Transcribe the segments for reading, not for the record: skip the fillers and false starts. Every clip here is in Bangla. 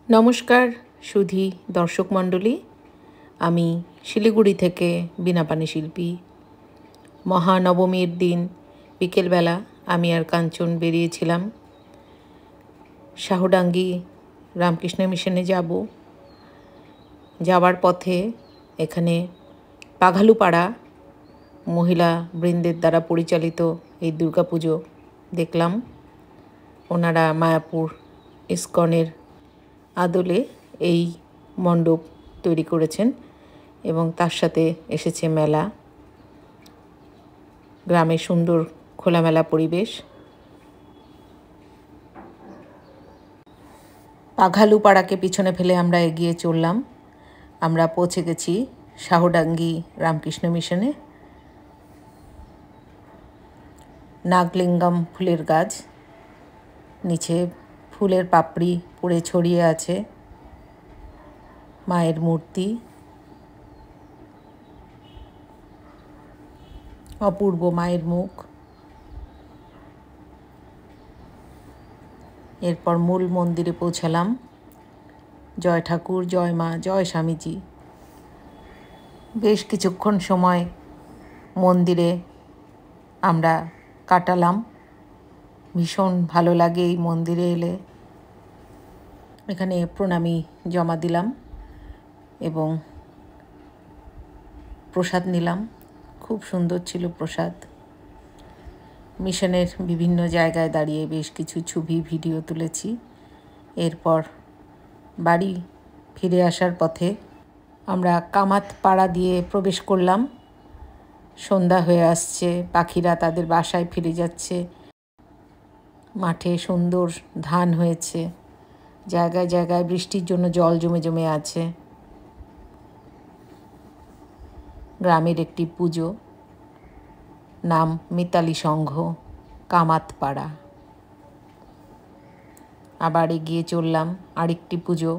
নমস্কার সুধী দর্শক মণ্ডলী, আমি শিলিগুড়ি থেকে বীণাপাণি শিল্পী। মহানবমীর দিন বিকেলবেলা আমি আর কাঞ্চন বেরিয়েছিলাম শাহডাঙ্গি রামকৃষ্ণ মিশনে যাব। যাওয়ার পথে এখানে পাঘালুপাড়া মহিলা বৃন্দের দ্বারা পরিচালিত এই দুর্গাপুজো দেখলাম। ওনারা মায়াপুর ইস্কনের আদলে এই মণ্ডপ তৈরি করেছেন এবং তার সাথে এসেছে মেলা। গ্রামে সুন্দর খোলামেলা পরিবেশ। পাঘালুপাড়াকে পিছনে ফেলে আমরা এগিয়ে চললাম। আমরা পৌঁছে গেছি শাহডাঙ্গি রামকৃষ্ণ মিশনে। নাগলিঙ্গম ফুলের গাছ, নিচে ফুলের পাপড়ি পড়ে ছড়িয়ে আছে, মায়ের মূর্তি, অপূর্ব মায়ের মুখ। এরপর মূল মন্দিরে পৌঁছালাম। জয় ঠাকুর, জয় মা, জয় স্বামীজি। বেশ কিছুক্ষণ সময় মন্দিরে আমরা কাটালাম। ভীষণ ভালো লাগে এই মন্দিরে এলে। এখানে প্রণামী জমা দিলাম এবং প্রসাদ নিলাম। খুব সুন্দর ছিল প্রসাদ। মিশনের বিভিন্ন জায়গায় দাঁড়িয়ে বেশ কিছু ছবি ভিডিও তুলেছি। এরপর বাড়ি ফিরে আসার পথে আমরা কামাত পাড়া দিয়ে প্রবেশ করলাম। সন্ধ্যা হয়ে আসছে, পাখিরা তাদের বাসায় ফিরে যাচ্ছে। মাঠে সুন্দর ধান হয়েছে, জায়গায় জায়গায় বৃষ্টির জন্য জল জমে জমে আছে। গ্রামের একটি পুজো, নাম মিতালি সংঘ, কামাতপাড়া। আবার এগিয়ে চললাম আরেকটি পুজো,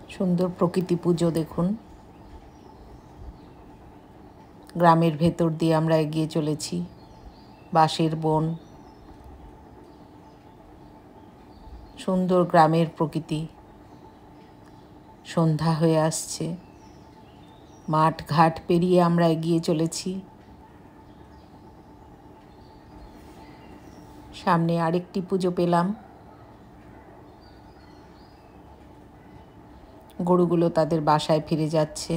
সুন্দর প্রকৃতি পুজো দেখুন। গ্রামের ভেতর দিয়ে আমরা এগিয়ে চলেছি। বাঁশের বন, সুন্দর গ্রামের প্রকৃতি। সন্ধ্যা হয়ে আসছে, মাঠ ঘাট পেরিয়ে আমরা এগিয়ে চলেছি। সামনে আরেকটি পুজো পেলাম। গরুগুলো তাদের বাসায় ফিরে যাচ্ছে।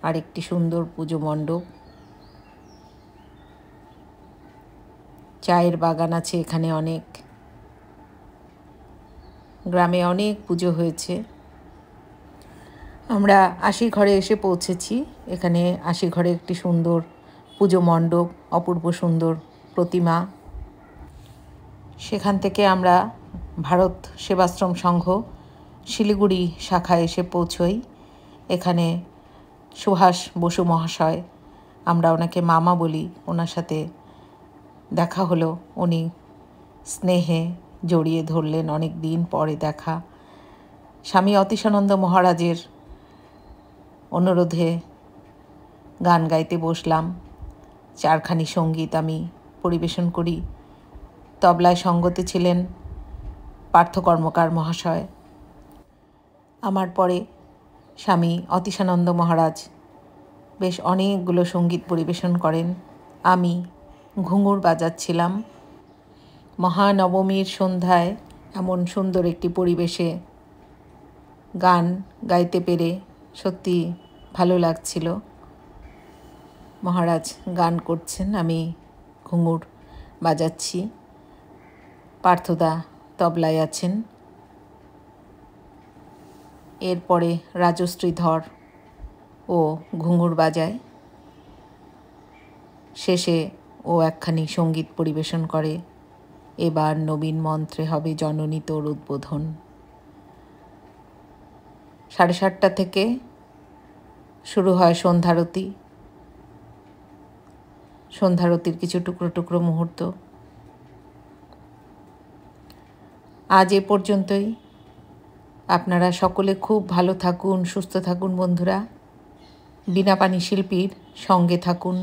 আরেকটি সুন্দর পুজো মণ্ডপ। চায়ের বাগান আছে এখানে অনেক। গ্রামে অনেক পুজো হয়েছে। আমরা আশিঘরে এসে পৌঁছেছি। এখানে আশিঘরে একটি সুন্দর পুজো মণ্ডপ, অপূর্ব সুন্দর প্রতিমা। সেখান থেকে আমরা ভারত সেবাশ্রম সংঘ শিলিগুড়ি শাখায় এসে পৌঁছই। এখানে সুভাষ বসু মহাশয়, আমরা ওনাকে মামা বলি, ওনার সাথে দেখা হলো। উনি স্নেহে জড়িয়ে ধরলেন, অনেক দিন পরে দেখা। স্বামী অতীশানন্দ মহারাজের অনুরোধে গান গাইতে বসলাম। চারখানি সঙ্গীত আমি পরিবেশন করি। তবলায় সঙ্গতে ছিলেন পার্থ কর্মকার মহাশয়। আমার পরে স্বামী অতীশানন্দ মহারাজ বেশ অনেকগুলো সঙ্গীত পরিবেশন করেন। আমি ঘুঙুর বাজাচ্ছিলাম। মহানবমীর সন্ধ্যায় এমন সুন্দর একটি পরিবেশে গান গাইতে পেরে সত্যি ভালো লাগছিল। মহারাজ গান করছেন, আমি ঘুঙুর বাজাচ্ছি। পার্থদা তবলায় আছেন। এরপরে রাজশ্রীধর ও ঘুঙুর বাজায়। শেষে ও একখানি সঙ্গীত পরিবেশন করে, এবার নবীন মন্ত্রে হবে জননী তোর উদ্বোধন। 7:30 থেকে শুরু হয় সন্ধ্যারতি। সন্ধ্যারতির কিছু টুকরো টুকরো মুহূর্ত। আজ এ পর্যন্তই। আপনারা সকলে খুব ভালো থাকুন, সুস্থ থাকুন বন্ধুরা। বীণাপাণি শিল্পীর সঙ্গে থাকুন।